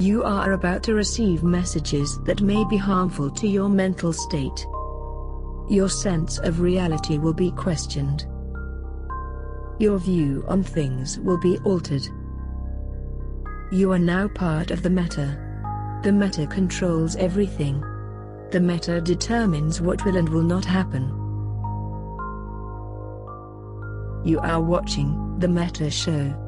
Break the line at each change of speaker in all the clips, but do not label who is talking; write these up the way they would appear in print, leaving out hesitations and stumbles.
You are about to receive messages that may be harmful to your mental state. Your sense of reality will be questioned. Your view on things will be altered. You are now part of the meta. The meta controls everything. The meta determines what will and will not happen. You are watching The Meta Show.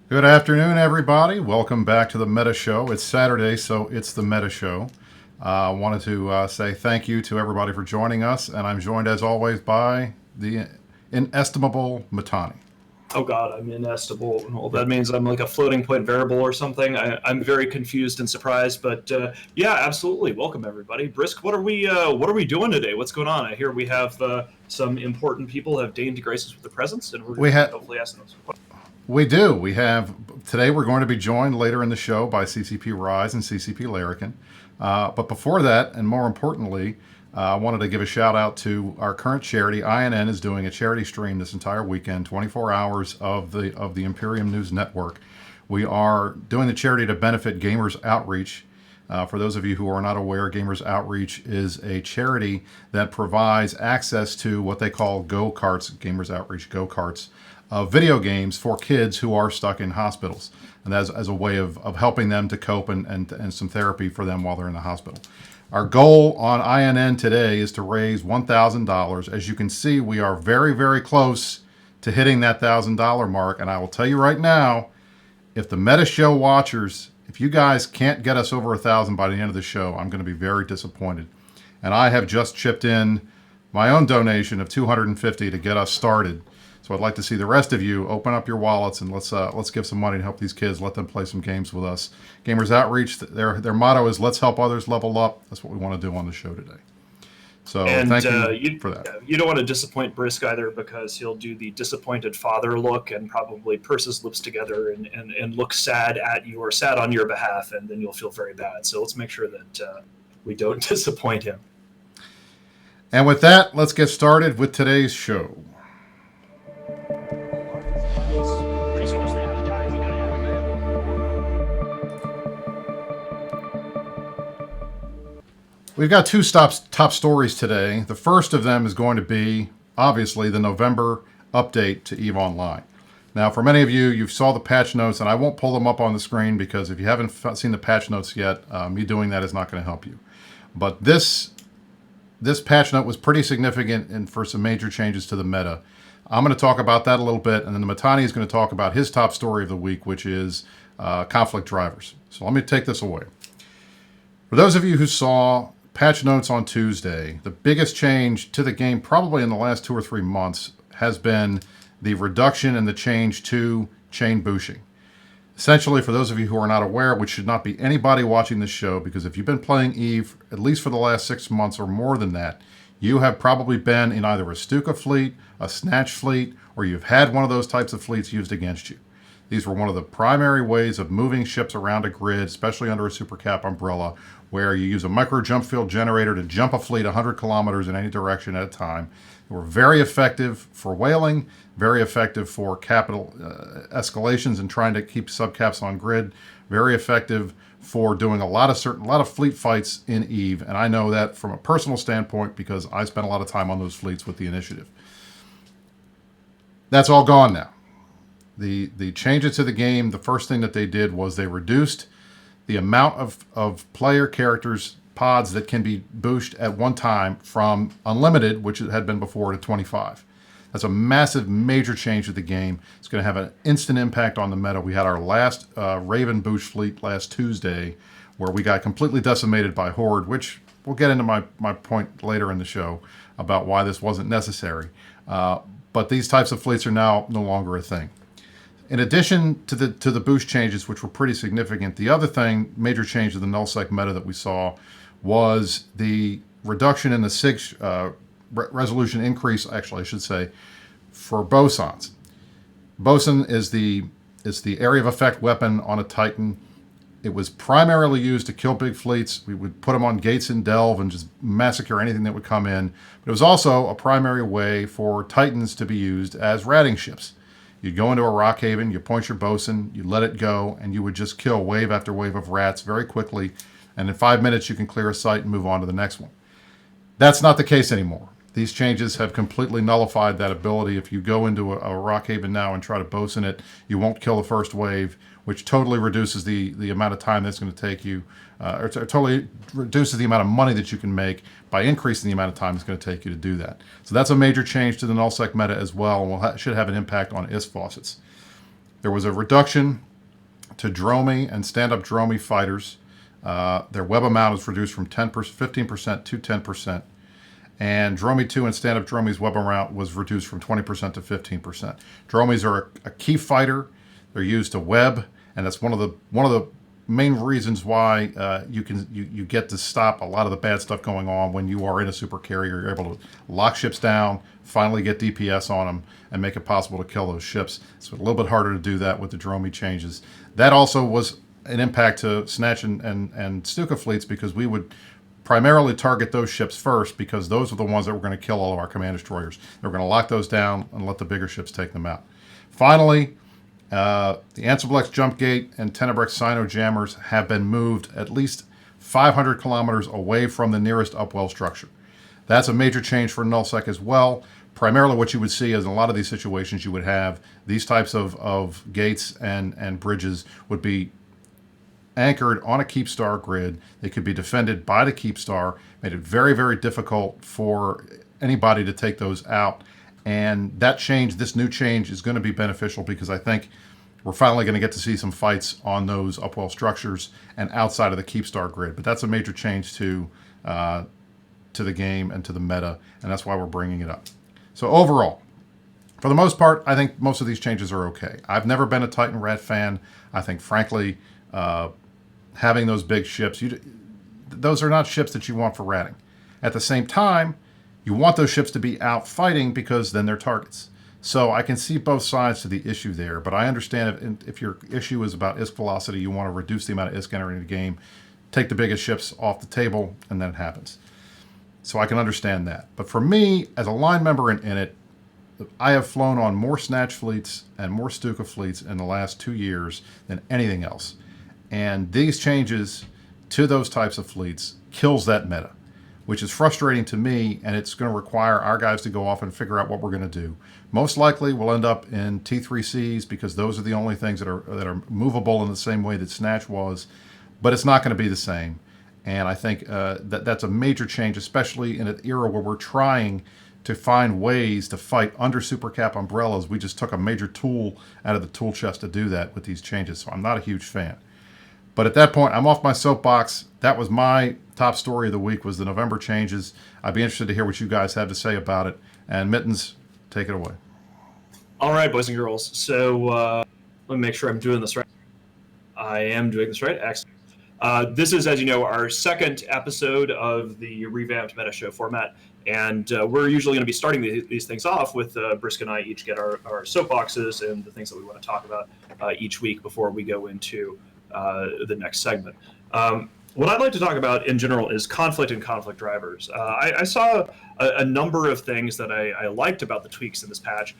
Good afternoon, everybody. Welcome back to The Meta Show. It's Saturday, so it's The Meta Show. I wanted to say thank you to everybody for joining us, and I'm joined, as always, by the inestimable Matani.
Oh God, I'm inestimable. Well, that means I'm like a floating point variable or something. I'm very confused and surprised, but yeah, absolutely. Welcome everybody. Brisk, what are we doing today? What's going on? I hear we have some important people have deigned to grace us with the presence, and we're going to hopefully ask them some questions.
We do. We have today. We're going to be joined later in the show by CCP Rise and CCP Larrikin. But before that, and more importantly, I wanted to give a shout out to our current charity. INN is doing a charity stream this entire weekend, 24 hours of the Imperium News Network. We are doing the charity to benefit Gamers Outreach. For those of you who are not aware, Gamers Outreach is a charity that provides access to what they call go-karts, Gamers Outreach go-karts, video games for kids who are stuck in hospitals, and that's as a way of helping them to cope and some therapy for them while they're in the hospital. Our goal on INN today is to raise $1,000. As you can see, we are very, very close to hitting that $1,000 mark, and I will tell you right now, if the Meta Show watchers, if you guys can't get us over 1,000 by the end of the show, I'm going to be very disappointed. And I have just chipped in my own donation of $250 to get us started. So I'd like to see the rest of you open up your wallets and let's give some money to help these kids. Let them play some games with us. Gamers Outreach, their motto is "Let's help others level up." That's what we want to do on the show today. So thank you for that.
You don't want to disappoint Brisk either, because he'll do the disappointed father look and probably purse his lips together and look sad at you or sad on your behalf, and then you'll feel very bad. So let's make sure that we don't disappoint him.
And with that, let's get started with today's show. We've got two top stories today. The first of them is going to be, obviously, the November update to EVE Online. Now, for many of you, you saw the patch notes, and I won't pull them up on the screen because if you haven't seen the patch notes yet, me doing that is not going to help you. But this patch note was pretty significant and for some major changes to the meta. I'm going to talk about that a little bit, and then Matani is going to talk about his top story of the week, which is conflict drivers. So let me take this away. For those of you who saw patch notes on Tuesday, the biggest change to the game probably in the last 2 or 3 months has been the reduction in the change to chain bushing. Essentially, for those of you who are not aware, which should not be anybody watching this show, because if you've been playing EVE, at least for the last 6 months or more than that, you have probably been in either a Stuka fleet, a Snatch fleet, or you've had one of those types of fleets used against you. These were one of the primary ways of moving ships around a grid, especially under a Super Cap umbrella, where you use a micro jump field generator to jump a fleet 100 kilometers in any direction at a time. They were very effective for whaling, very effective for capital escalations and trying to keep subcaps on grid, very effective for doing a lot of fleet fights in EVE, and I know that from a personal standpoint because I spent a lot of time on those fleets with the initiative. That's all gone now. The changes to the game, the first thing that they did was they reduced the amount of player characters pods that can be boosted at one time from unlimited, which it had been before, to 25. That's a massive, major change to the game. It's going to have an instant impact on the meta. We had our last Raven boost fleet last Tuesday, where we got completely decimated by Horde, which we'll get into my point later in the show about why this wasn't necessary. But these types of fleets are now no longer a thing. In addition to the boost changes, which were pretty significant, the other thing, major change to the nullsec meta that we saw, was the reduction in the SIG resolution increase, actually I should say, for Bosons. Boson is the area of effect weapon on a Titan. It was primarily used to kill big fleets. We would put them on gates in Delve and just massacre anything that would come in. But it was also a primary way for Titans to be used as ratting ships. You'd go into a rock haven, you point your bosun, you let it go, and you would just kill wave after wave of rats very quickly. And in 5 minutes, you can clear a site and move on to the next one. That's not the case anymore. These changes have completely nullified that ability. If you go into a rock haven now and try to bosun it, you won't kill the first wave, which totally reduces the amount of time that's going to take you, or totally reduces the amount of money that you can make by increasing the amount of time it's going to take you to do that. So that's a major change to the nullsec meta as well, and should have an impact on ISK faucets. There was a reduction to Dromi and stand-up Dromi fighters. Their web amount was reduced from 15% to 10%. And Dromi 2 and stand-up Dromi's web amount was reduced from 20% to 15%. Dromis are a key fighter. They're used to web, and that's one of the main reasons why you get to stop a lot of the bad stuff going on when you are in a super carrier. You're able to lock ships down, finally get DPS on them, and make it possible to kill those ships. It's a little bit harder to do that with the Dromi changes. That also was an impact to Snatch and Stuka fleets, because we would primarily target those ships first, because those are the ones that were going to kill all of our command destroyers. They were going to lock those down and let the bigger ships take them out. Finally, the Ansiblex jump gate and Tenebrex Sino jammers have been moved at least 500 kilometers away from the nearest upwell structure. That's a major change for nullsec as well. Primarily what you would see is in a lot of these situations, you would have these types of gates and bridges would be anchored on a Keepstar grid. They could be defended by the Keepstar, made it very, very difficult for anybody to take those out. And that change, this new change, is going to be beneficial, because I think we're finally going to get to see some fights on those upwell structures and outside of the Keepstar grid. But that's a major change to the game and to the meta, and that's why we're bringing it up. So overall, for the most part, I think most of these changes are okay. I've never been a Titan Rat fan. I think, frankly, having those big ships, those are not ships that you want for ratting. At the same time, you want those ships to be out fighting, because then they're targets. So I can see both sides to the issue there, but I understand if your issue is about ISK velocity, you want to reduce the amount of ISK entering the game, take the biggest ships off the table, and then it happens. So I can understand that. But for me, as a line member in it, I have flown on more Snatch fleets and more Stuka fleets in the last 2 years than anything else. And these changes to those types of fleets kills that meta, which is frustrating to me, and it's going to require our guys to go off and figure out what we're going to do. Most likely we'll end up in T3Cs, because those are the only things that are movable in the same way that Snatch was, but it's not going to be the same. And I think that's a major change, especially in an era where we're trying to find ways to fight under super cap umbrellas. We just took a major tool out of the tool chest to do that with these changes, so I'm not a huge fan. But at that point, I'm off my soapbox. That was my top story of the week, was the November changes. I'd be interested to hear what you guys have to say about it. And Mittens, take it away.
All right, boys and girls. So let me make sure I'm doing this right. I am doing this right. Excellent. This is, as you know, our second episode of the revamped Meta Show format. And we're usually going to be starting these things off with Brisk and I each get our soapboxes and the things that we want to talk about each week before we go into the next segment. What I'd like to talk about in general is conflict and conflict drivers. I saw a number of things that I liked about the tweaks in this patch,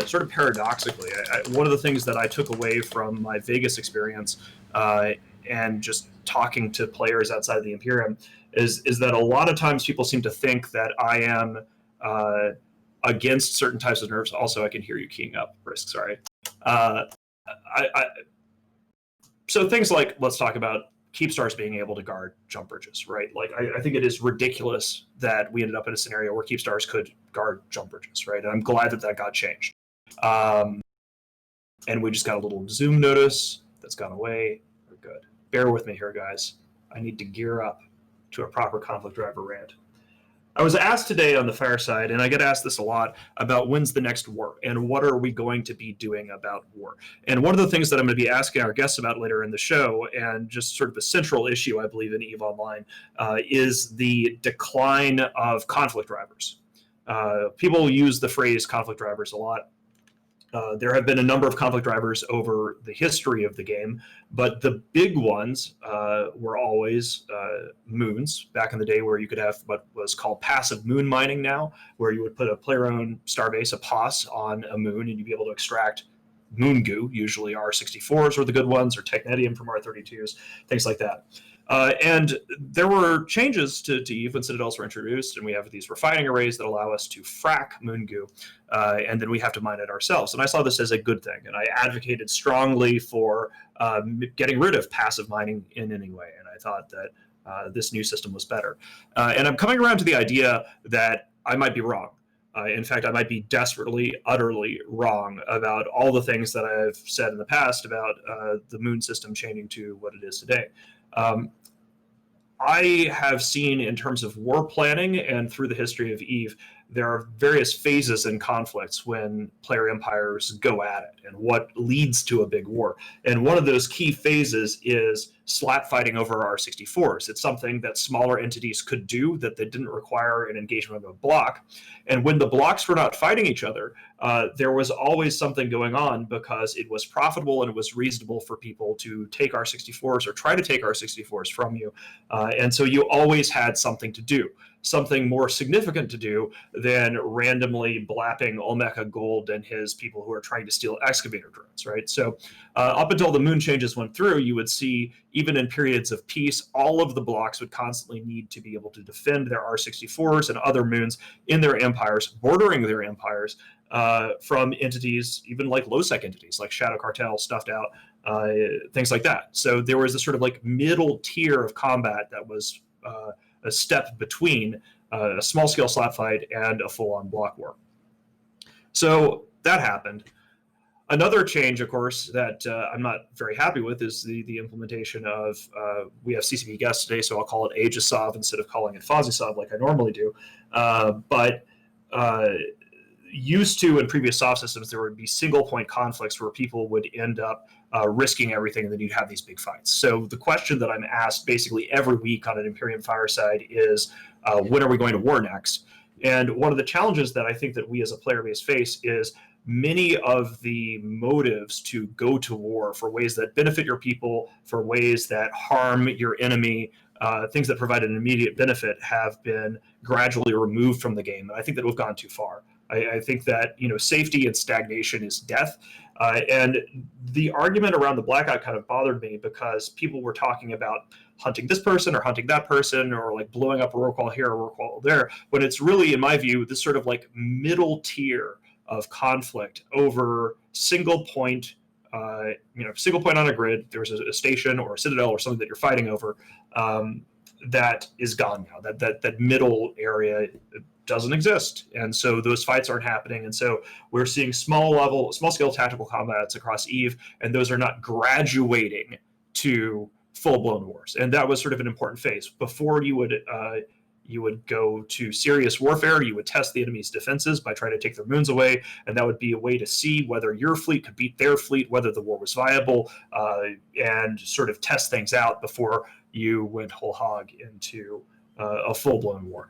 sort of paradoxically. One of the things that I took away from my Vegas experience and just talking to players outside of the Imperium is that a lot of times people seem to think that I am against certain types of nerfs. Also, I can hear you keying up, Brisk, sorry. So things like, let's talk about Keepstars being able to guard jump bridges, right? Like, I think it is ridiculous that we ended up in a scenario where Keepstars could guard jump bridges, right? And I'm glad that got changed. And we just got a little Zoom notice that's gone away. We're good. Bear with me here, guys. I need to gear up to a proper conflict driver rant. I was asked today on the fireside, and I get asked this a lot, about when's the next war and what are we going to be doing about war. And one of the things that I'm going to be asking our guests about later in the show, and just sort of a central issue, I believe, in EVE Online, is the decline of conflict drivers. People use the phrase conflict drivers a lot. There have been a number of conflict drivers over the history of the game, but the big ones were always moons back in the day, where you could have what was called passive moon mining now, where you would put a player-owned starbase, a POS, on a moon, and you'd be able to extract moon goo. Usually R64s were the good ones, or technetium from R32s, things like that. And there were changes to EVE when Citadels were introduced, and we have these refining arrays that allow us to frack moon goo, and then we have to mine it ourselves. And I saw this as a good thing, and I advocated strongly for getting rid of passive mining in any way, and I thought that this new system was better. And I'm coming around to the idea that I might be wrong. In fact, I might be desperately, utterly wrong about all the things that I've said in the past about the moon system changing to what it is today. I have seen, in terms of war planning and through the history of EVE, there are various phases in conflicts when player empires go at it and what leads to a big war. And one of those key phases is slap fighting over R64s. It's something that smaller entities could do that they didn't require an engagement of a block. And when the blocks were not fighting each other, there was always something going on, because it was profitable and it was reasonable for people to take R64s or try to take R64s from you. And so you always had something to do, something more significant to do than randomly blapping Olmeca Gold and his people who are trying to steal excavator drones, right? So up until the moon changes went through, you would see, even in periods of peace, all of the blocks would constantly need to be able to defend their R64s and other moons in their empires, bordering their empires, from entities, even like low-sec entities, like Shadow Cartel, Stuffed Out, things like that. So there was this sort of like middle tier of combat that was a step between a small-scale slap fight and a full-on block war. So that happened. Another change, of course, that I'm not very happy with is the implementation of, we have CCP guests today, so I'll call it Aegisov instead of calling it Fozisov like I normally do. But used to, in previous soft systems, there would be single-point conflicts where people would end up risking everything, and then you'd have these big fights. So the question that I'm asked basically every week on an Imperium Fireside is, when are we going to war next? And one of the challenges that I think that we as a player base face is many of the motives to go to war for ways that benefit your people, for ways that harm your enemy, things that provide an immediate benefit, have been gradually removed from the game. And I think that we've gone too far. I think that, safety and stagnation is death. And the argument around the blackout kind of bothered me, because people were talking about hunting this person or hunting that person, or like blowing up a roll call here, a roll call there, when it's really, in my view, this sort of like middle tier of conflict over single point, single point on a grid. There's a station or a citadel or something that you're fighting over, that is gone now. That middle area doesn't exist, and so those fights aren't happening. And so we're seeing small scale tactical combats across EVE, and those are not graduating to full-blown wars. And that was sort of an important phase. Before you would go to serious warfare, you would test the enemy's defenses by trying to take their moons away, and that would be a way to see whether your fleet could beat their fleet, whether the war was viable, and sort of test things out before you went whole hog into a full-blown war.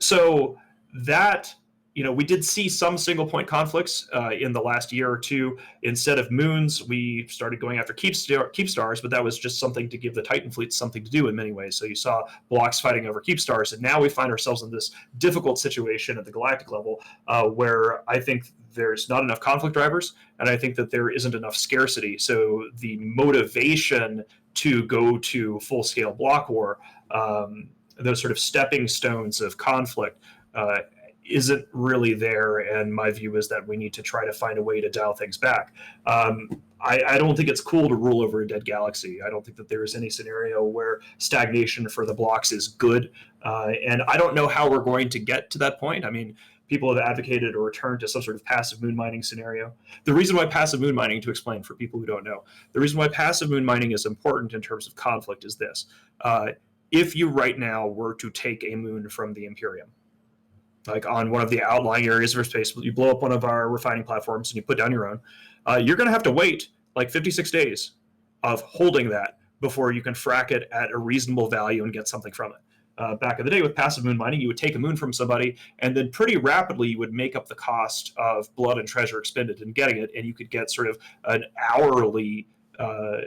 So that, we did see some single point conflicts in the last year or two. Instead of moons, we started going after keep stars, but that was just something to give the Titan fleet something to do in many ways. So you saw blocks fighting over keep stars, and now we find ourselves in this difficult situation at the galactic level, where I think there's not enough conflict drivers, and I think that there isn't enough scarcity. So the motivation to go to full-scale block war, those sort of stepping stones of conflict, isn't really there, and my view is that we need to try to find a way to dial things back. I don't think it's cool to rule over a dead galaxy. I don't think that there is any scenario where stagnation for the blocks is good, and I don't know how we're going to get to that point. I mean, people have advocated a return to some sort of passive moon mining scenario. The reason why passive moon mining, to explain for people who don't know, the reason why passive moon mining is important in terms of conflict is this. If you right now were to take a moon from the Imperium, like on one of the outlying areas of our space, you blow up one of our refining platforms and you put down your own, you're going to have to wait like 56 days of holding that before you can frack it at a reasonable value and get something from it. back in the day with passive moon mining, you would take a moon from somebody, and then pretty rapidly you would make up the cost of blood and treasure expended in getting it, and you could get sort of an hourly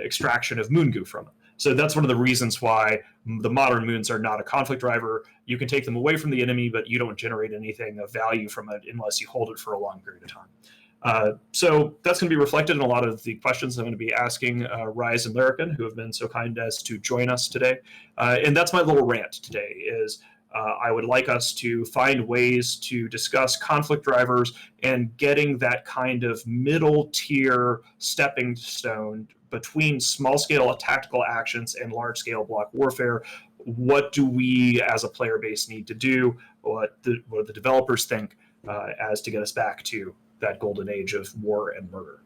extraction of moon goo from it. So that's one of the reasons why the modern moons are not a conflict driver. You can take them away from the enemy, but you don't generate anything of value from it unless you hold it for a long period of time. So that's going to be reflected in a lot of the questions I'm going to be asking Rise and Larrikin, who have been so kind as to join us today. And that's my little rant today is I would like us to find ways to discuss conflict drivers and getting that kind of middle tier stepping stone between small scale tactical actions and large scale block warfare. What do we as a player base need to do? What do the developers think as to get us back to that golden age of war and murder?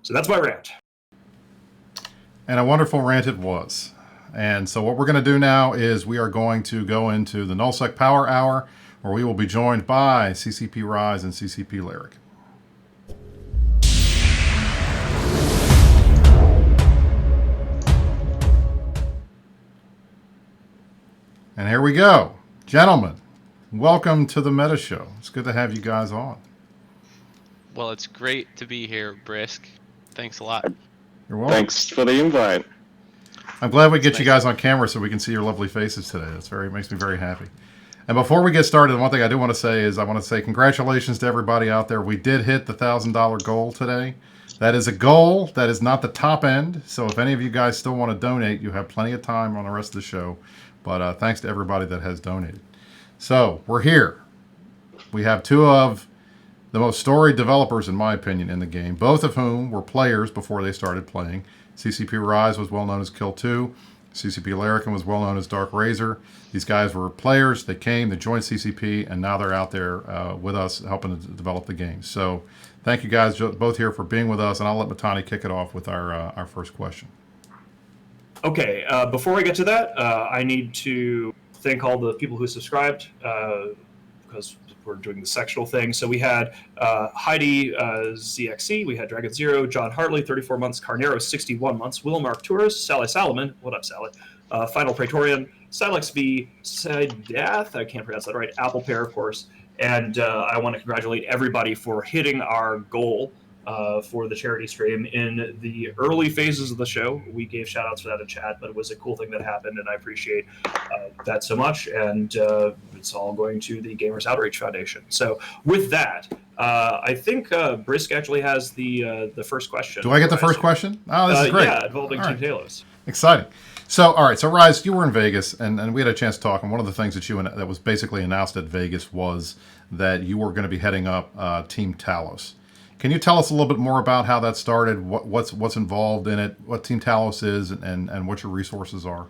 So that's my rant.
And a wonderful rant it was. And so what we're going to do now is we are going to go into the NullSec Power Hour, where we will be joined by CCP Rise and CCP Larrikin. And here we go. Gentlemen, welcome to the Meta Show. It's good to have you guys on.
Well, it's great to be here, Brisk. Thanks a lot.
You're welcome.
Thanks for the invite.
I'm glad we get you guys on camera so we can see your lovely faces today. Makes me very happy. And before we get started, one thing I do want to say is I want to say congratulations to everybody out there. We did hit the $1,000 goal today. That is a goal. That is not the top end. So if any of you guys still want to donate, you have plenty of time on the rest of the show. But thanks to everybody that has donated. So we're here. We have two of the most storied developers, in my opinion, in the game, both of whom were players before they started playing. CCP Rise was well known as Kill 2. CCP Larrikin was well known as Dark Razor. These guys were players. They came, they joined CCP, and now they're out there with us helping to develop the game. So thank you guys both here for being with us, and I'll let Matani kick it off with our first question.
Okay, before I get to that, I need to thank all the people who subscribed because we're doing the sectional thing. So we had Heidi ZXC, we had Dragon Zero, John Hartley, 34 months, Carnero, 61 months, Will Mark Tours, Sally Salomon, what up, Sally? Final Praetorian, Silex V, Sidath, I can't pronounce that right, Apple Pear, of course. And I want to congratulate everybody for hitting our goal for the charity stream. In the early phases of the show, we gave shout outs for that in chat, but it was a cool thing that happened, and I appreciate that so much. And it's all going to the Gamers Outreach Foundation. So with that, I think Brisk actually has the first question.
Do I get the first question? Oh, this is great.
Yeah, involving Team Talos.
Exciting. So, all right. So, Rise, you were in Vegas, and we had a chance to talk. And one of the things that was basically announced at Vegas was that you were going to be heading up Team Talos. Can you tell us a little bit more about how that started, what's involved in it, what Team Talos is, and what your resources are?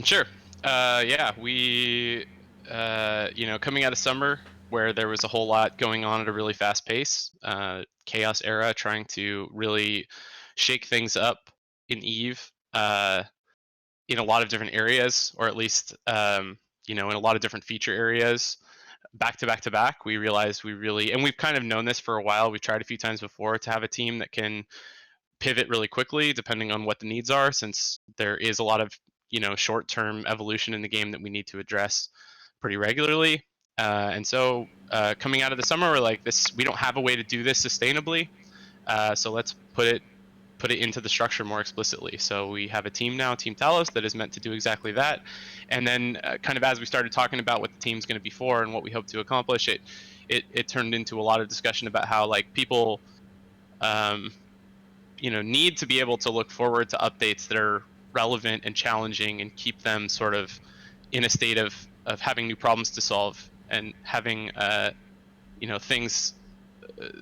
Sure. Yeah, we, coming out of summer where there was a whole lot going on at a really fast pace, chaos era, trying to really shake things up in EVE in a lot of different areas, or at least, in a lot of different feature areas. Back to back, we realized and we've kind of known this for a while. We've tried a few times before to have a team that can pivot really quickly depending on what the needs are, since there is a lot of, short-term evolution in the game that we need to address pretty regularly. And so coming out of the summer, we're like, we don't have a way to do this sustainably. So let's put it into the structure more explicitly. So we have a team now, Team Talos, that is meant to do exactly that. And then kind of as we started talking about what the team's going to be for and what we hope to accomplish, it turned into a lot of discussion about how people need to be able to look forward to updates that are relevant and challenging and keep them sort of in a state of having new problems to solve and having things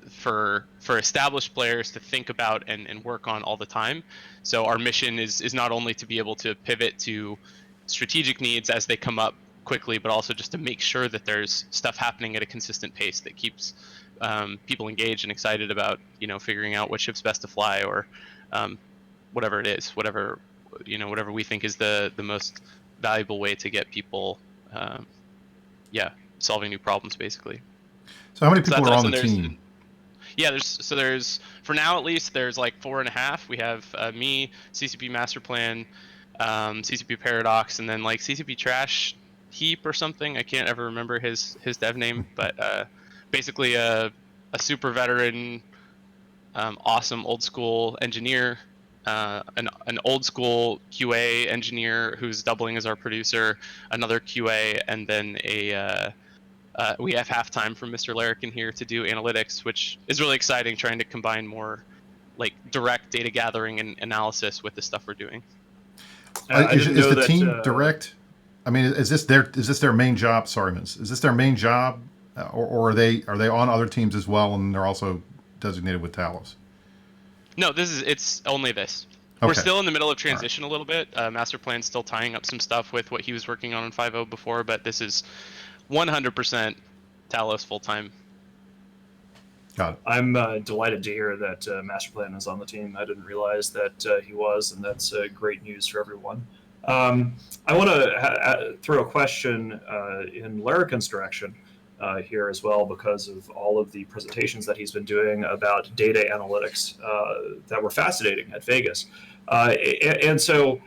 for established players to think about and work on all the time. So our mission is not only to be able to pivot to strategic needs as they come up quickly, but also just to make sure that there's stuff happening at a consistent pace that keeps people engaged and excited about figuring out what ship's best to fly, or whatever it is, whatever we think is the most valuable way to get people solving new problems, basically.
So how many people are on the team?
Yeah, there's for now at least there's like 4.5. We have me, CCP Master Plan, CCP Paradox, and then like CCP Trash Heap or something. I can't ever remember his dev name, but basically a super veteran, awesome old school engineer, an old school QA engineer who's doubling as our producer, another QA, and then we have halftime from Mr. Larrikin here to do analytics, which is really exciting, trying to combine more like direct data gathering and analysis with the stuff we're doing.
Is the team direct? I mean, is this their main job? Sorry, Miss. Is this their main job, or are they on other teams as well, and they're also designated with Talos?
No, it's only this. Okay. We're still in the middle of transition a little bit. Master Plan's still tying up some stuff with what he was working on in 5.0 before, but this is 100% Talos full time.
Got it.
I'm delighted to hear that Master Plan is on the team. I didn't realize that he was, and that's great news for everyone. I want to throw a question in Larrikin's direction here as well, because of all of the presentations that he's been doing about data analytics that were fascinating at Vegas. And so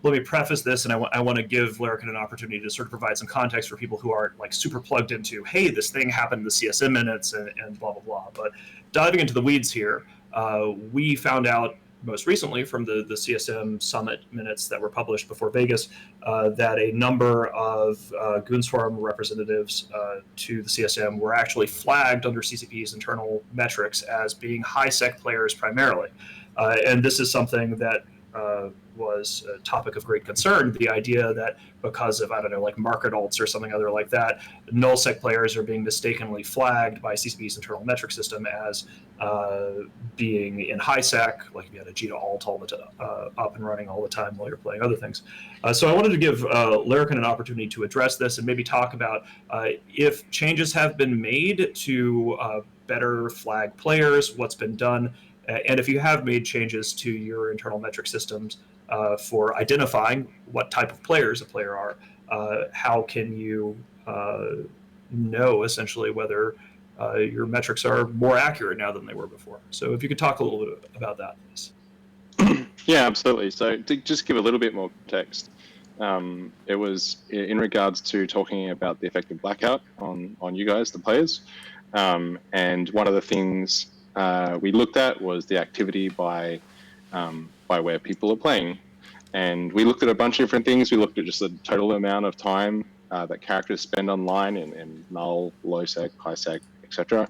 let me preface this, and I want to give Larrikin an opportunity to sort of provide some context for people who aren't like super plugged into, hey, this thing happened in the CSM minutes and blah, blah, blah. But diving into the weeds here, we found out most recently from the CSM Summit minutes that were published before Vegas that a number of Goonswarm representatives to the CSM were actually flagged under CCP's internal metrics as being high-sec players primarily. And this is something that was a topic of great concern, the idea that because of, I don't know, like market alts or something other like that, nullsec players are being mistakenly flagged by CCP's internal metric system as being in high sec, like if you had a G to alt all the time, up and running all the time while you're playing other things. So I wanted to give Larrikin an opportunity to address this and maybe talk about if changes have been made to better flag players, what's been done, and if you have made changes to your internal metric systems for identifying what type of players a player are, how can you know essentially whether your metrics are more accurate now than they were before? So if you could talk a little bit about that, please.
Yeah, absolutely. So to just give a little bit more context, it was in regards to talking about the effect of blackout on you guys, the players. And one of the things we looked at was the activity by where people are playing. And we looked at a bunch of different things. We looked at just the total amount of time that characters spend online in null, low sec, high sec, etc.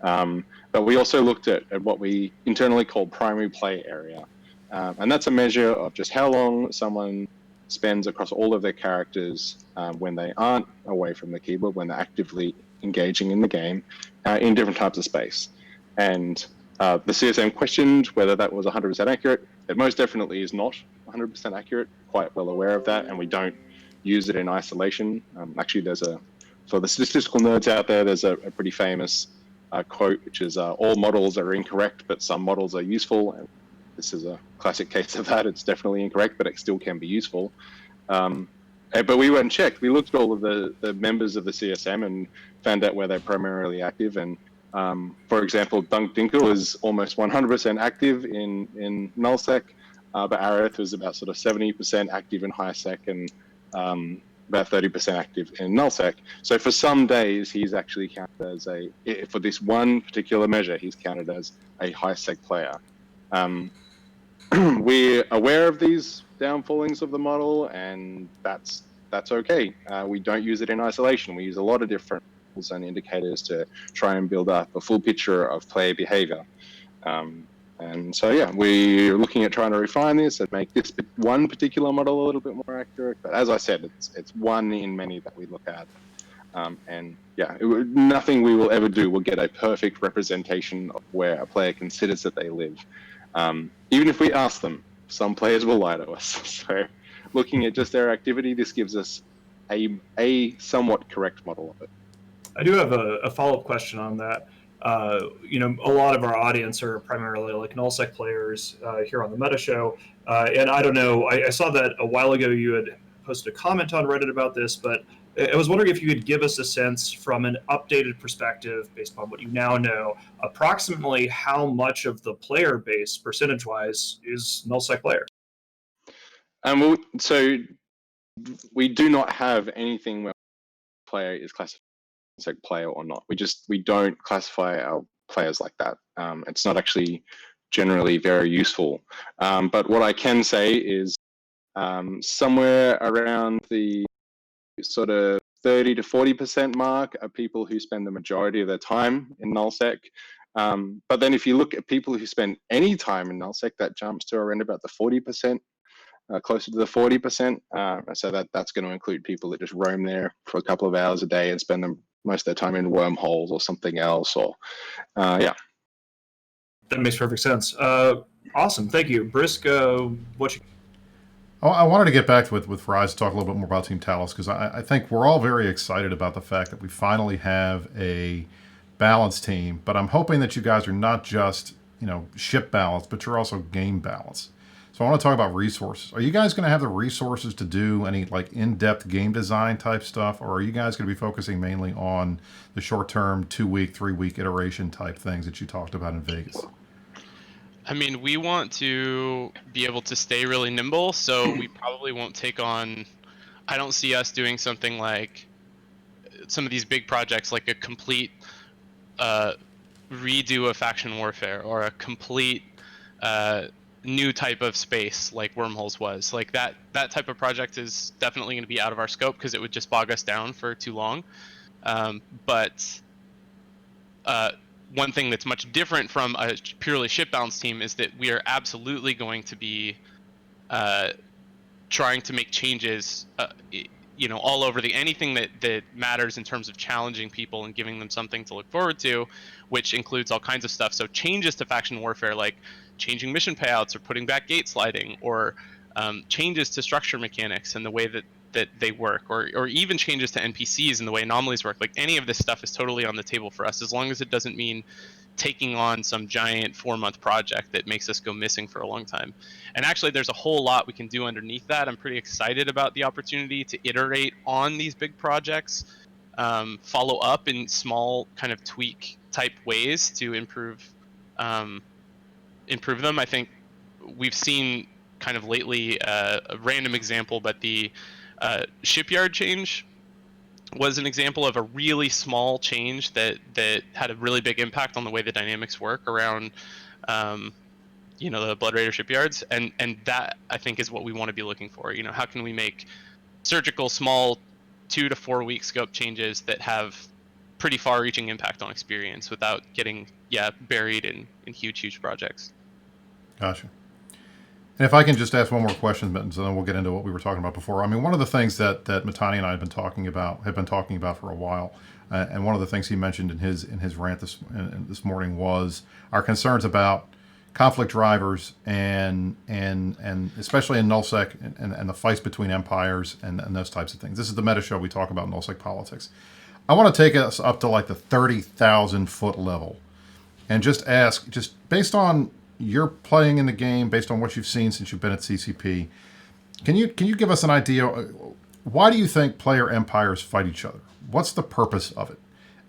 But we also looked at what we internally call primary play area. And that's a measure of just how long someone spends across all of their characters when they aren't away from the keyboard, when they're actively engaging in the game in different types of space. And the CSM questioned whether that was 100% accurate. It most definitely is not 100% accurate, quite well aware of that, and we don't use it in isolation. Actually, for the statistical nerds out there, there's a pretty famous quote, which is, all models are incorrect, but some models are useful. And this is a classic case of that. It's definitely incorrect, but it still can be useful. But we went and checked. We looked at all of the members of the CSM and found out where they're primarily active. And for example, Dunk Dinkle is almost 100% active in nullsec, but Aerith was about sort of 70% active in high sec and about 30% active in nullsec. So for some days, he's actually counted as for this one particular measure, he's counted as a high sec player. We're aware of these downfallings of the model, and that's okay. We don't use it in isolation. We use a lot of different tools and indicators to try and build up a full picture of player behavior. And so, yeah, we're looking at trying to refine this and make this one particular model a little bit more accurate. But as I said, it's one in many that we look at. And yeah, nothing we will ever do will get a perfect representation of where a player considers that they live. Even if we ask them, some players will lie to us. So looking at just their activity, this gives us a somewhat correct model of it.
I do have a follow-up question on that. A lot of our audience are primarily like nullsec players here on the Meta Show. And I don't know, I saw that a while ago you had posted a comment on Reddit about this, but I was wondering if you could give us a sense from an updated perspective, based upon what you now know, approximately how much of the player base, percentage-wise, is nullsec players?
So we do not have anything where player is classified as a player or not. We don't classify our players like that. It's not actually generally very useful. But what I can say is somewhere around the sort of 30 to 40% mark are people who spend the majority of their time in nullsec. But then if you look at people who spend any time in nullsec, that jumps to around about the 40%. Closer to the 40%. So that's going to include people that just roam there for a couple of hours a day and spend most of their time in wormholes or something else. Or yeah.
That makes perfect sense. Awesome, thank you, Brisk. What you?
I wanted to get back with Faraz to talk a little bit more about Team Talos, because I think we're all very excited about the fact that we finally have a balanced team. But I'm hoping that you guys are not just ship balanced, but you're also game balanced. So I want to talk about resources. Are you guys going to have the resources to do any like in-depth game design type stuff, or are you guys going to be focusing mainly on the short-term 2-week, 3-week iteration type things that you talked about in Vegas?
I mean, we want to be able to stay really nimble, so we probably won't take on. I don't see us doing something like some of these big projects, like a complete redo of faction warfare, or a complete new type of space like Wormholes was. Like that type of project is definitely going to be out of our scope because it would just bog us down for too long. But one thing that's much different from a purely ship balance team is that we are absolutely going to be trying to make changes all over anything that matters in terms of challenging people and giving them something to look forward to, which includes all kinds of stuff. So changes to faction warfare, like changing mission payouts or putting back gate sliding, or changes to structure mechanics and the way that they work, or even changes to NPCs and the way anomalies work. Like any of this stuff is totally on the table for us, as long as it doesn't mean taking on some giant 4-month project that makes us go missing for a long time. And actually, there's a whole lot we can do underneath that. I'm pretty excited about the opportunity to iterate on these big projects, follow up in small kind of tweak type ways to improve them. I think we've seen kind of lately a random example, but the shipyard change was an example of a really small change that had a really big impact on the way the dynamics work around the Blood Raider shipyards, and that I think is what we want to be looking for. How can we make surgical small 2 to 4 week scope changes that have pretty far reaching impact on experience without getting buried in huge projects.
Gotcha. And if I can just ask one more question, and then we'll get into what we were talking about before. I mean, one of the things that Matani and I have been talking about for a while, and one of the things he mentioned in his rant this morning was our concerns about conflict drivers and especially in nullsec and the fights between empires and those types of things. This is the meta show. We talk about nullsec politics. I want to take us up to like the 30,000 foot level, and just ask, just based on you're playing in the game, based on what you've seen since you've been at CCP, can you give us an idea? Why do you think player empires fight each other? What's the purpose of it?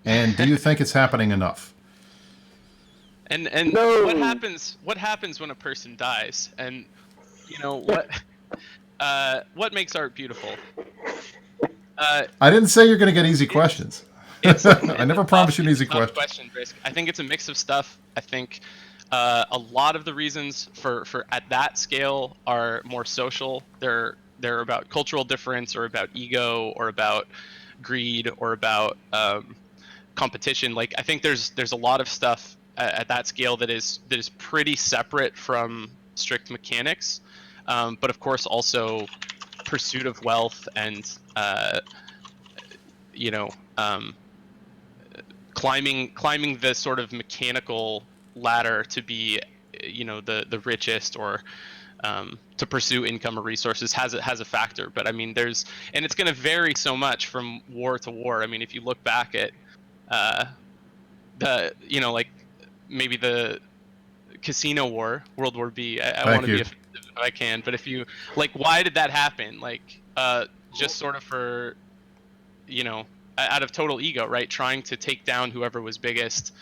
And do you think it's happening enough?
And no. What happens when a person dies? And what makes art beautiful?
I didn't say you're going to get easy questions. I never promised you an easy question.
I think it's a mix of stuff. I think a lot of the reasons for at that scale are more social. They're about cultural difference, or about ego, or about greed, or about competition. Like I think there's a lot of stuff at that scale that is pretty separate from strict mechanics, but of course also pursuit of wealth and climbing the sort of mechanical ladder to be the richest, or to pursue income or resources has a factor. But I mean, it's going to vary so much from war to war. I mean, if you look back at like maybe the Casino War, World War B, I want to be offensive if I can, but if you like, why did that happen? Like just sort of for out of total ego, right? Trying to take down whoever was biggest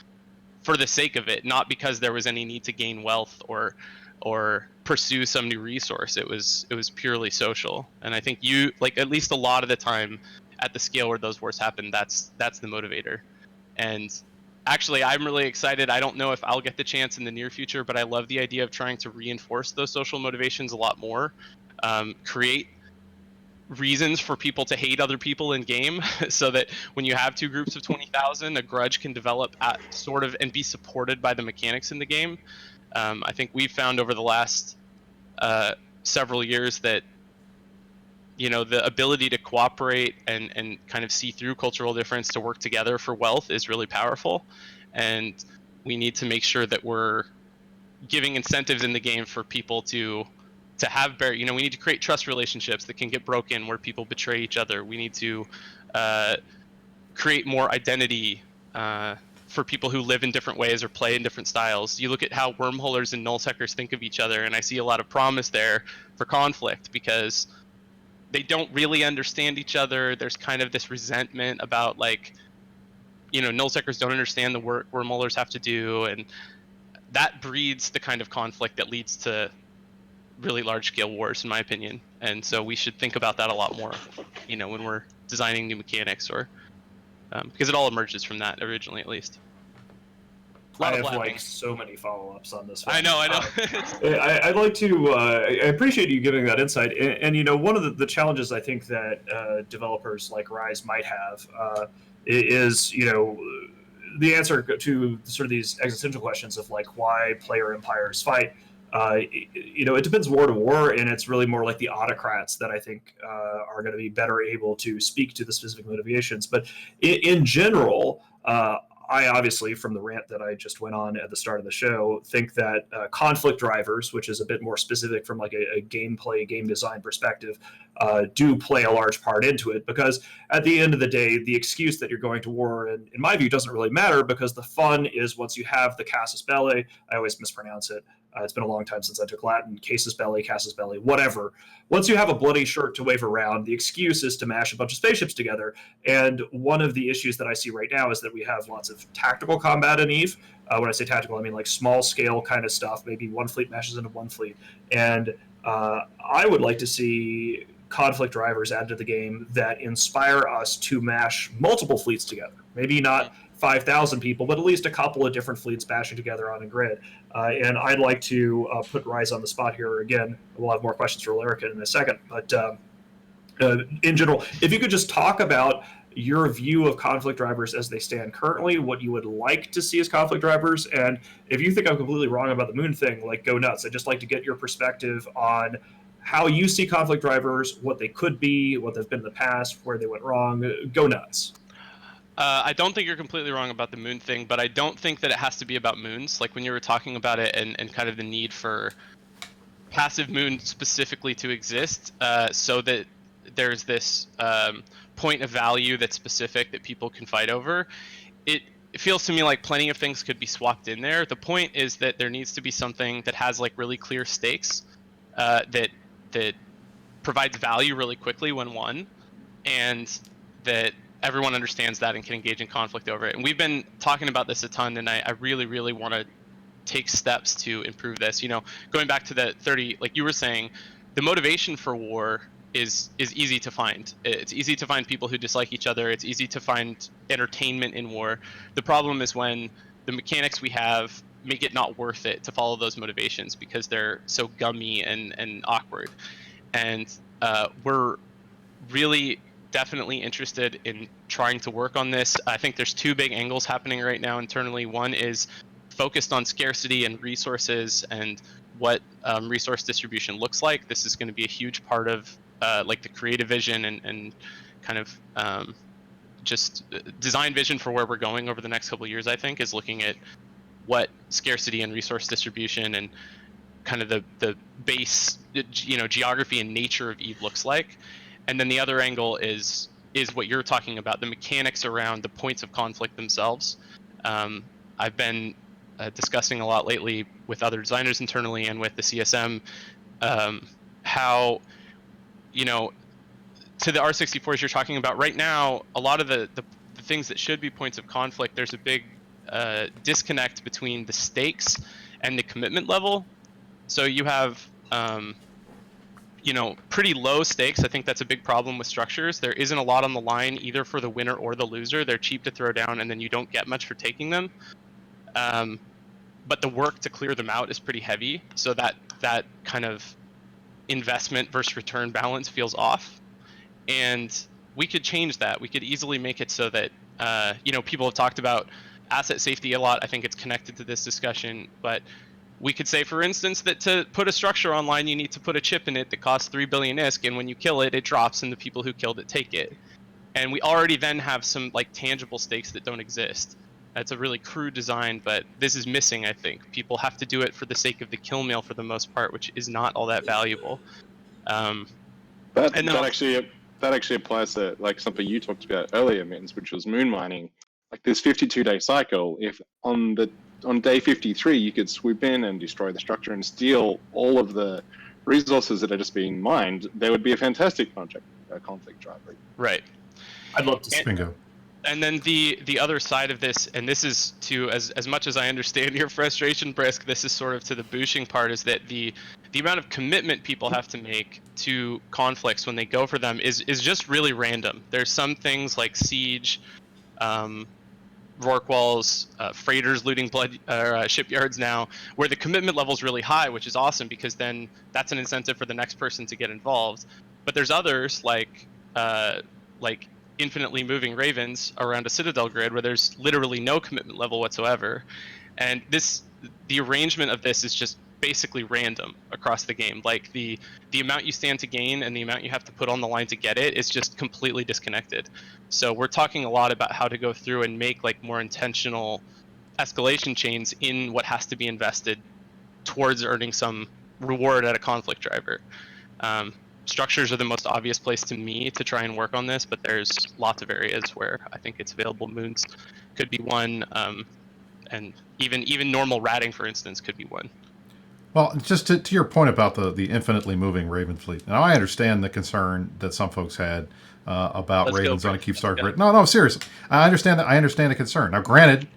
for the sake of it, not because there was any need to gain wealth or or pursue some new resource. It was purely social. And I think you, like, at least a lot of the time at the scale where those wars happen, that's the motivator. And actually, I'm really excited. I don't know if I'll get the chance in the near future, but I love the idea of trying to reinforce those social motivations a lot more. Create reasons for people to hate other people in game so that when you have two groups of 20,000, a grudge can develop at sort of and be supported by the mechanics in the game. I think we've found over the last several years that, you know, the ability to cooperate and kind of see through cultural difference to work together for wealth is really powerful. And we need to make sure that we're giving incentives in the game for people to have we need to create trust relationships that can get broken where people betray each other. We need to create more identity for people who live in different ways or play in different styles. You look at how wormholers and nullsecers think of each other, and I see a lot of promise there for conflict because they don't really understand each other. There's kind of this resentment about, like, you know, nullsecers don't understand the work wormholers have to do, and that breeds the kind of conflict that leads to really large scale wars, in my opinion. And so we should think about that a lot more, you know, when we're designing new mechanics, or because it all emerges from that originally, at least.
I have like so many follow-ups on this one.
I know.
I'd like to. I appreciate you giving that insight. And you know, one of the challenges I think that developers like Rise might have is, you know, the answer to sort of these existential questions of like why player empires fight. You know, it depends war to war, and it's really more like the autocrats that I think are going to be better able to speak to the specific motivations. But in general, I obviously, from the rant that I just went on at the start of the show, think that conflict drivers, which is a bit more specific from like a gameplay, game design perspective, do play a large part into it. Because at the end of the day, the excuse that you're going to war, in my view, doesn't really matter, because the fun is once you have the casus belli, I always mispronounce it. It's been a long time since I took Latin. Casus belli, whatever. Once you have a bloody shirt to wave around, the excuse is to mash a bunch of spaceships together. And one of the issues that I see right now is that we have lots of tactical combat in EVE. When I say tactical, I mean like small scale kind of stuff. Maybe one fleet mashes into one fleet. And I would like to see conflict drivers added to the game that inspire us to mash multiple fleets together. Maybe not 5,000 people, but at least a couple of different fleets bashing together on a grid. And I'd like to put Rise on the spot here again. We'll have more questions for Larrikin in a second. But in general, if you could just talk about your view of conflict drivers as they stand currently, what you would like to see as conflict drivers, and if you think I'm completely wrong about the moon thing, like, go nuts. I'd just like to get your perspective on how you see conflict drivers, what they could be, what they've been in the past, where they went wrong. Go nuts.
I don't think you're completely wrong about the moon thing, but I don't think that it has to be about moons. Like when you were talking about it and kind of the need for passive moon specifically to exist, so that there's this point of value that's specific that people can fight over. It feels to me like plenty of things could be swapped in there. The point is that there needs to be something that has like really clear stakes, that provides value really quickly when won, and that everyone understands that and can engage in conflict over it. And we've been talking about this a ton, and I really, really want to take steps to improve this. You know, going back to the 30, like you were saying, the motivation for war is easy to find. It's easy to find people who dislike each other. It's easy to find entertainment in war. The problem is when the mechanics we have make it not worth it to follow those motivations because they're so gummy and awkward. And we're really definitely interested in trying to work on this. I think there's two big angles happening right now internally. One is focused on scarcity and resources and what resource distribution looks like. This is going to be a huge part of like the creative vision and kind of just design vision for where we're going over the next couple of years, I think, is looking at what scarcity and resource distribution and kind of the base, you know, geography and nature of EVE looks like. And then the other angle is what you're talking about, the mechanics around the points of conflict themselves. I've been discussing a lot lately with other designers internally and with the CSM, how, you know, to the R64s you're talking about right now, a lot of the things that should be points of conflict, there's a big disconnect between the stakes and the commitment level. So you have pretty low stakes. I think that's a big problem with structures. There isn't a lot on the line either for the winner or the loser. They're cheap to throw down, and then you don't get much for taking them. But the work to clear them out is pretty heavy. So that kind of investment versus return balance feels off. And we could change that. We could easily make it so that people have talked about asset safety a lot. I think it's connected to this discussion, but we could say, for instance, that to put a structure online, you need to put a chip in it that costs 3 billion ISK, and when you kill it, it drops, and the people who killed it take it. And we already then have some tangible stakes that don't exist. That's a really crude design, but this is missing, I think. People have to do it for the sake of the kill mail for the most part, which is not all that valuable.
That actually applies to something you talked about earlier, Mittens, which was moon mining. This 52-day cycle, if on day 53 you could swoop in and destroy the structure and steal all of the resources that are just being mined, there would be a fantastic conflict driver.
Right.
I'd love to see.
Bingo.
And then the other side of this, and this is as much as I understand your frustration, Brisk, this is sort of to the booshing part, is that the amount of commitment people have to make to conflicts when they go for them is just really random. There's some things like Siege, Rorquals, freighters looting shipyards now, where the commitment level is really high, which is awesome because then that's an incentive for the next person to get involved. But there's others like infinitely moving ravens around a Citadel grid where there's literally no commitment level whatsoever, and the arrangement of this is just basically random across the game. The amount you stand to gain and the amount you have to put on the line to get it is just completely disconnected. So we're talking a lot about how to go through and make more intentional escalation chains in what has to be invested towards earning some reward at a conflict driver. Structures are the most obvious place to me to try and work on this, but there's lots of areas where I think it's available. Moons could be one, and even normal ratting, for instance, could be one.
Well, just to your point about the infinitely moving Raven fleet. Now, I understand the concern that some folks had about
Let's
Ravens on a Keepstar
yeah.
grid. No, seriously. I understand that. I understand the concern. Now, granted,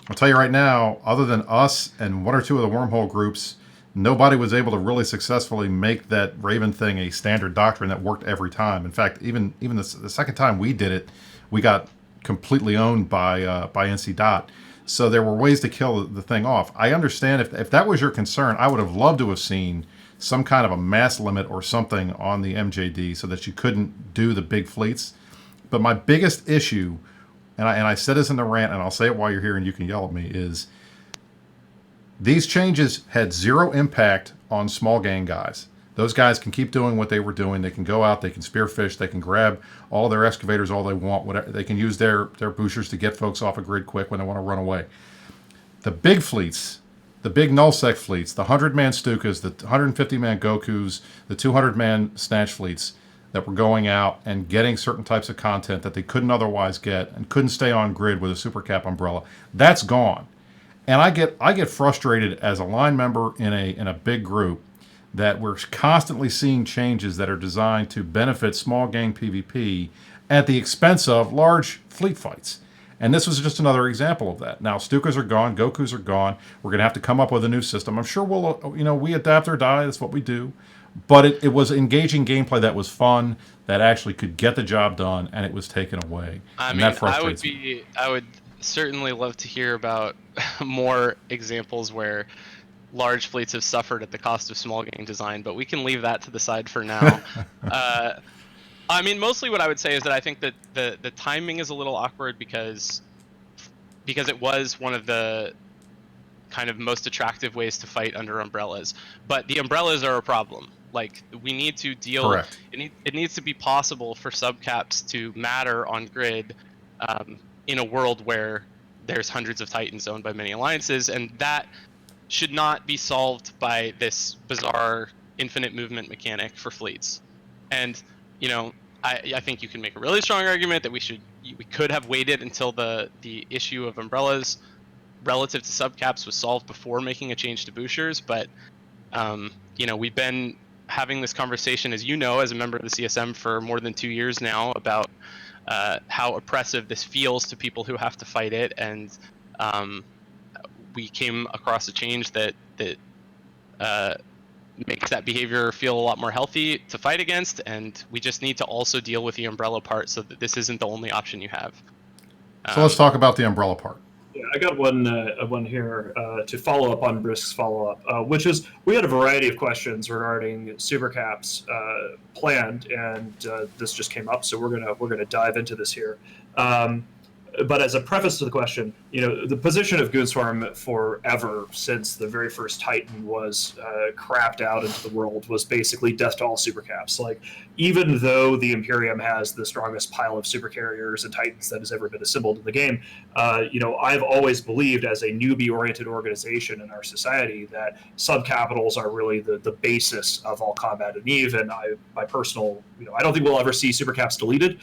I'll tell you right now, other than us and one or two of the wormhole groups, nobody was able to really successfully make that Raven thing a standard doctrine that worked every time. In fact, even the second time we did it, we got completely owned by NC Dot. So there were ways to kill the thing off. I understand if that was your concern, I would have loved to have seen some kind of a mass limit or something on the MJD so that you couldn't do the big fleets. But my biggest issue, and I said this in the rant, and I'll say it while you're here and you can yell at me, is these changes had zero impact on small gang guys. Those guys can keep doing what they were doing. They can go out, they can spearfish, they can grab all their excavators all they want. Whatever, they can use their boosters to get folks off a grid quick when they want to run away. The big fleets, the big nullsec fleets, the 100-man Stukas, the 150-man Gokus, the 200-man Snatch fleets that were going out and getting certain types of content that they couldn't otherwise get and couldn't stay on grid with a super cap umbrella, that's gone. And I get frustrated as a line member in a big group that we're constantly seeing changes that are designed to benefit small gang PvP at the expense of large fleet fights. And this was just another example of that. Now, Stukas are gone, Gokus are gone. We're going to have to come up with a new system. I'm sure we adapt or die. That's what we do. But it was engaging gameplay that was fun, that actually could get the job done, and it was taken away. That frustrates me.
I would certainly love to hear about more examples where large fleets have suffered at the cost of small gang design, but we can leave that to the side for now. Mostly what I would say is that I think that the timing is a little awkward because it was one of the kind of most attractive ways to fight under umbrellas. But the umbrellas are a problem. We need to deal.
Correct.
It needs to be possible for subcaps to matter on grid in a world where there's hundreds of Titans owned by many alliances, and that should not be solved by this bizarre infinite movement mechanic for fleets. And I think you can make a really strong argument that we could have waited until the issue of umbrellas relative to subcaps was solved before making a change to boosters. But we've been having this conversation, as a member of the CSM for more than 2 years now, about how oppressive this feels to people who have to fight it, and we came across a change that makes that behavior feel a lot more healthy to fight against, and we just need to also deal with the umbrella part so that this isn't the only option you have.
So let's talk about the umbrella part.
Yeah, I got one here to follow up on Brisk's follow up, which is we had a variety of questions regarding super caps planned, and this just came up, so we're gonna dive into this here. But as a preface to the question, the position of Goonswarm forever, since the very first Titan was crapped out into the world, was basically death to all supercaps. Like, even though the Imperium has the strongest pile of supercarriers and Titans that has ever been assembled in the game, I've always believed, as a newbie-oriented organization in our society, that subcapitals are really the basis of all combat in EVE. And my personal, I don't think we'll ever see supercaps deleted.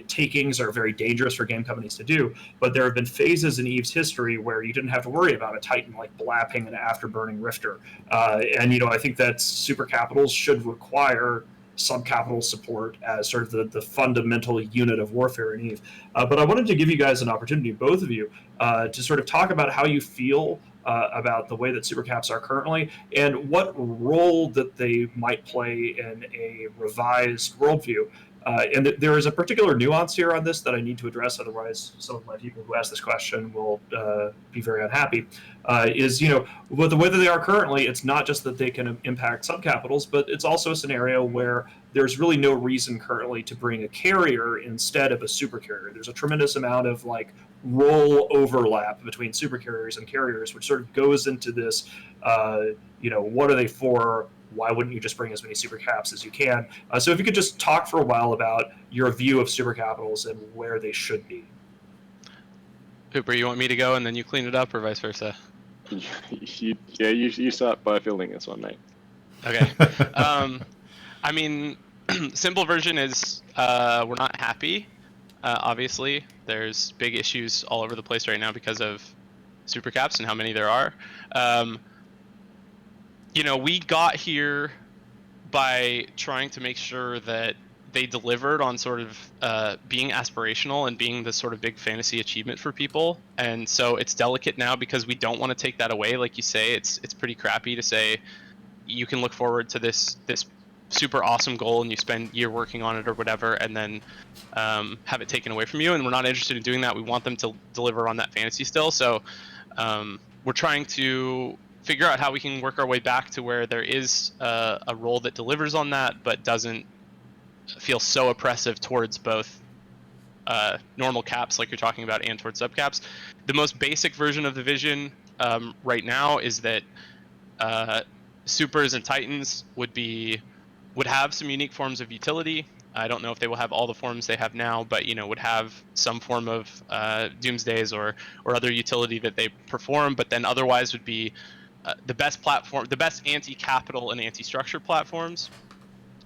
Takings are very dangerous for game companies to do, but there have been phases in EVE's history where you didn't have to worry about a Titan like blapping an afterburning Rifter. And I think that super capitals should require subcapital support as sort of the fundamental unit of warfare in EVE. But I wanted to give you guys an opportunity, both of you, to sort of talk about how you feel about the way that supercaps are currently, and what role that they might play in a revised worldview. And there is a particular nuance here on this that I need to address, otherwise some of my people who ask this question will be very unhappy. With the way that they are currently, it's not just that they can impact subcapitals, but it's also a scenario where there's really no reason currently to bring a carrier instead of a supercarrier. There's a tremendous amount of role overlap between supercarriers and carriers, which sort of goes into this, what are they for? Why wouldn't you just bring as many supercaps as you can? So if you could just talk for a while about your view of supercapitals and where they should be.
Hooper, you want me to go and then you clean it up, or vice versa?
You start by filling this one, mate.
Okay. I mean, simple version is we're not happy. Obviously, there's big issues all over the place right now because of supercaps and how many there are. We got here by trying to make sure that they delivered on sort of being aspirational and being this sort of big fantasy achievement for people. And so it's delicate now because we don't want to take that away. Like you say, it's pretty crappy to say you can look forward to this super awesome goal and you spend a year working on it or whatever, and then have it taken away from you. And we're not interested in doing that. We want them to deliver on that fantasy still. So we're trying to figure out how we can work our way back to where there is a role that delivers on that, but doesn't feel so oppressive towards both normal caps, like you're talking about, and towards subcaps. The most basic version of the vision right now is that supers and titans would have some unique forms of utility. I don't know if they will have all the forms they have now, but would have some form of doomsdays or other utility that they perform. But then otherwise would be the best platform, the best anti-capital and anti-structure platforms,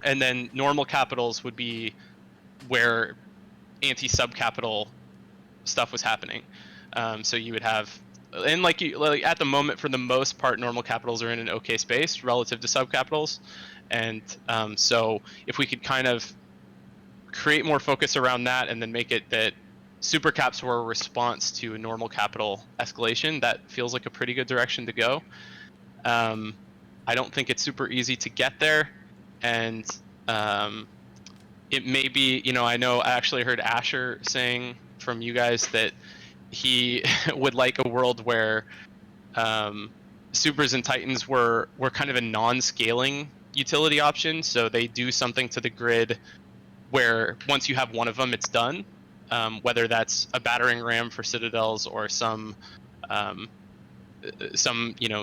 and then normal capitals would be where anti-subcapital stuff was happening. So you would have, and like at the moment, for the most part, normal capitals are in an okay space relative to subcapitals, and so if we could kind of create more focus around that, and then make it that supercaps were a response to a normal capital escalation, that feels like a pretty good direction to go. I don't think it's super easy to get there, and it may be, I know I actually heard Asher saying from you guys that he would like a world where supers and titans were kind of a non-scaling utility option, so they do something to the grid where once you have one of them, it's done. Whether that's a battering ram for citadels or some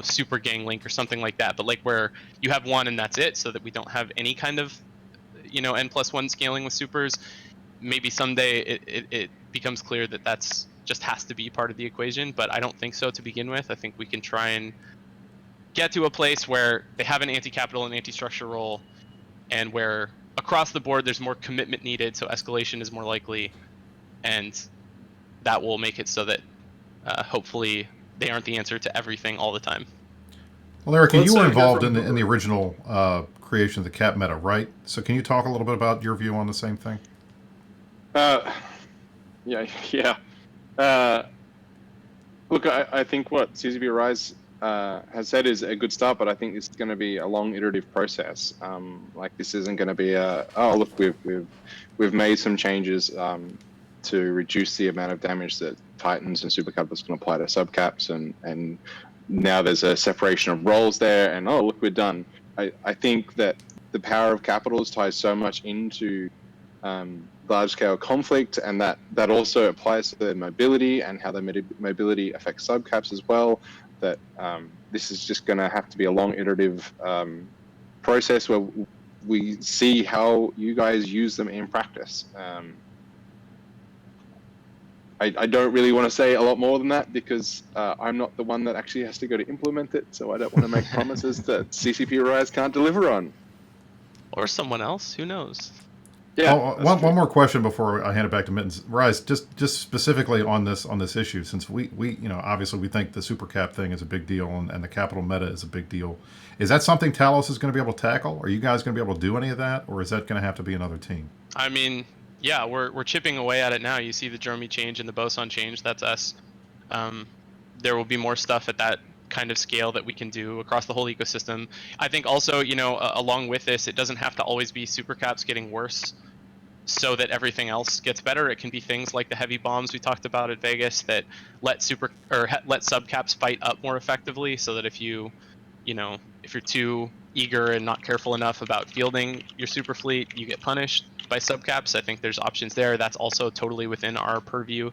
super gang link or something like that, but where you have one and that's it, so that we don't have any kind of n+1 scaling with supers. Maybe someday it becomes clear that that's just has to be part of the equation, but I don't think so to begin with. I think we can try and get to a place where they have an anti-capital and anti-structure role, and where across the board there's more commitment needed, so escalation is more likely, and that will make it so that hopefully they aren't the answer to everything all the time.
Well, Erica, you were involved in the original creation of the cap meta, right? So can you talk a little bit about your view on the same thing?
Yeah. Look, I think what CZB Rise has said is a good start, but I think this is going to be a long iterative process. Like this isn't going to be look, we've made some changes to reduce the amount of damage that Titans and Super Capitals can apply to subcaps, and now there's a separation of roles there, and look, we're done. I think that the power of capitals ties so much into large-scale conflict, and that also applies to their mobility and how their mobility affects subcaps as well, that this is just going to have to be a long iterative process where we see how you guys use them in practice. I don't really want to say a lot more than that because I'm not the one that actually has to go to implement it, so I don't want to make promises that CCP Rise can't deliver on.
Or someone else, who knows?
Yeah.
One more question before I hand it back to Mittens. Rise, just specifically on this issue, since we obviously we think the super cap thing is a big deal and the capital meta is a big deal. Is that something Talos is going to be able to tackle? Are you guys going to be able to do any of that, or is that going to have to be another team?
I mean, yeah, we're chipping away at it now. You see the Jeremy change and the Boson change. That's us. There will be more stuff at that kind of scale that we can do across the whole ecosystem. I think also, along with this, it doesn't have to always be super caps getting worse so that everything else gets better. It can be things like the heavy bombs we talked about at Vegas that let subcaps fight up more effectively, so that if you're too eager and not careful enough about fielding your super fleet, you get punished by subcaps. I think there's options there. That's also totally within our purview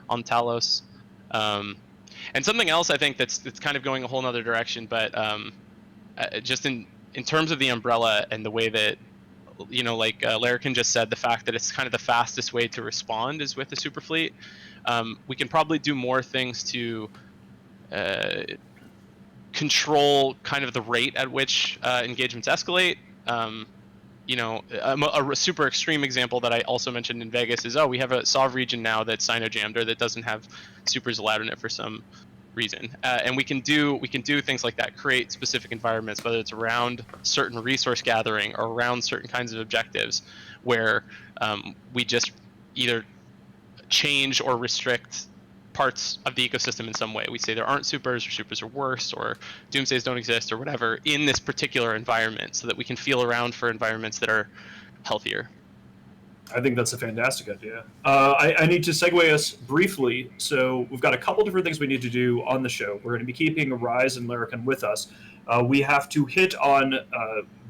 on Talos. And something else I think that's kind of going a whole nother direction, but just in terms of the umbrella and the way that, like Larrikin just said, the fact that it's kind of the fastest way to respond is with the super fleet. We can probably do more things to control kind of the rate at which engagements escalate. A super extreme example that I also mentioned in Vegas is, we have a Sov region now that's Sino-jammed, or that doesn't have supers allowed in it for some reason. And we can do things like that, create specific environments, whether it's around certain resource gathering or around certain kinds of objectives, where we just either change or restrict parts of the ecosystem in some way. We say there aren't supers, or supers are worse, or doomsdays don't exist, or whatever in this particular environment, so that we can feel around for environments that are healthier.
I think that's a fantastic idea. I need to segue us briefly. So we've got a couple different things we need to do on the show. We're going to be keeping Rise and Larrikin with us. We have to hit on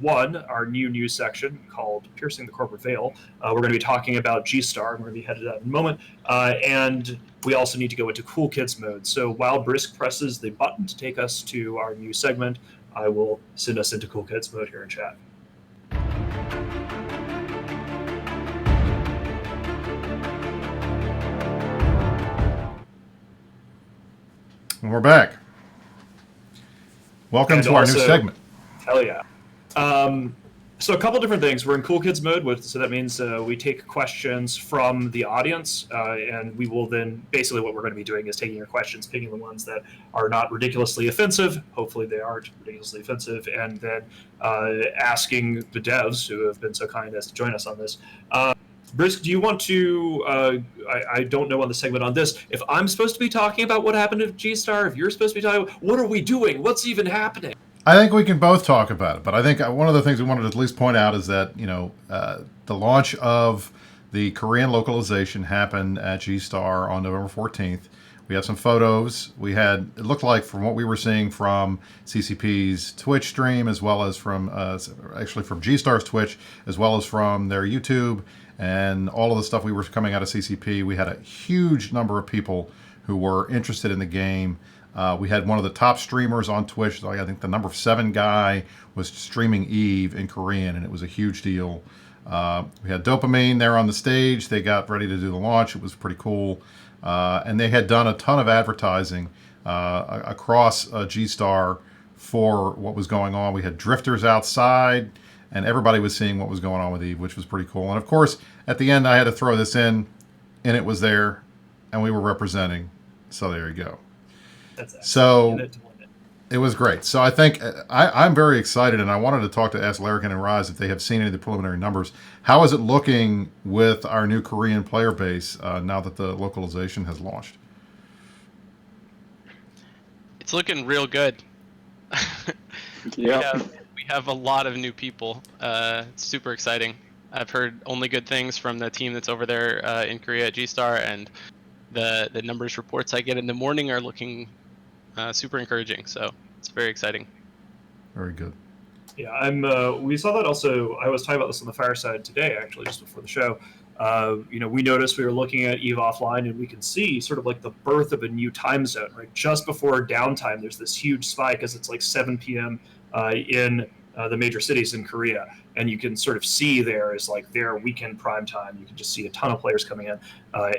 our new news section called Piercing the Corporate Veil. We're going to be talking about G-Star. We're going to be headed out in a moment. And we also need to go into Cool Kids mode. So while Brisk presses the button to take us to our new segment, I will send us into Cool Kids mode here in chat.
And we're back. Welcome to our new segment.
Hell yeah. So a couple different things. We're in Cool Kids mode, so that means we take questions from the audience, and we will then, basically what we're going to be doing is taking your questions, picking the ones that are not ridiculously offensive, hopefully they aren't ridiculously offensive, and then asking the devs who have been so kind as to join us on this. Brisk, do you want to, I don't know on the segment on this, if I'm supposed to be talking about what happened to G-Star, if you're supposed to be talking about, what are we doing? What's even happening?
I think we can both talk about it, but I think one of the things we wanted to at least point out is that, the launch of the Korean localization happened at G-Star on November 14th. We have some photos. It looked like from what we were seeing from CCP's Twitch stream, as well as from G-Star's Twitch, as well as from their YouTube, and all of the stuff we were coming out of CCP, we had a huge number of people who were interested in the game. We had one of the top streamers on Twitch, I think the number 7 guy was streaming EVE in Korean, and it was a huge deal. We had Dopamine there on the stage. They got ready to do the launch. It was pretty cool. And they had done a ton of advertising across G-Star for what was going on. We had drifters outside, and everybody was seeing what was going on with EVE, which was pretty cool. And of course, at the end, I had to throw this in, and it was there, and we were representing. So there you go. So it was great. So I think I'm very excited, and I wanted to ask Larrikin and Rise if they have seen any of the preliminary numbers. How is it looking with our new Korean player base now that the localization has launched?
It's looking real good.
Yeah.
We have a lot of new people. It's super exciting. I've heard only good things from the team that's over there in Korea at G-Star, and the numbers reports I get in the morning are looking super encouraging. So it's very exciting.
Very good.
Yeah, we saw that also. I was talking about this on the fireside today, actually, just before the show. We noticed we were looking at EVE Offline, and we can see sort of like the birth of a new time zone. Right, just before downtime, there's this huge spike as it's like 7 p.m. In the major cities in Korea, and you can sort of see there is like their weekend prime time. You can just see a ton of players coming in,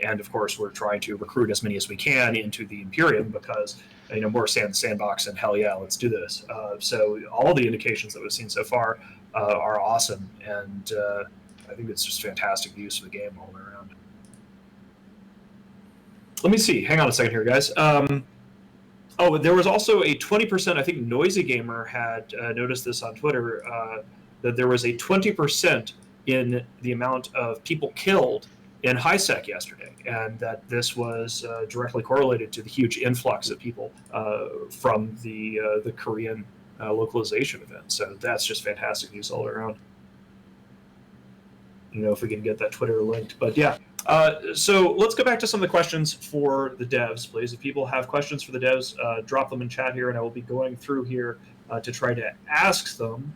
and of course, we're trying to recruit as many as we can into the Imperium because more sandbox, and hell yeah, let's do this. So all the indications that we've seen so far are awesome, and I think it's just fantastic use of the game all the way around. Let me see. Hang on a second here, guys. There was also a 20%. I think Noisy Gamer had noticed this on Twitter that there was a 20% in the amount of people killed in HiSec yesterday, and that this was directly correlated to the huge influx of people from the Korean localization event. So that's just fantastic news all around. I don't know if we can get that Twitter linked, but yeah. So let's go back to some of the questions for the devs, please. If people have questions for the devs, drop them in chat here, and I will be going through here to try to ask them.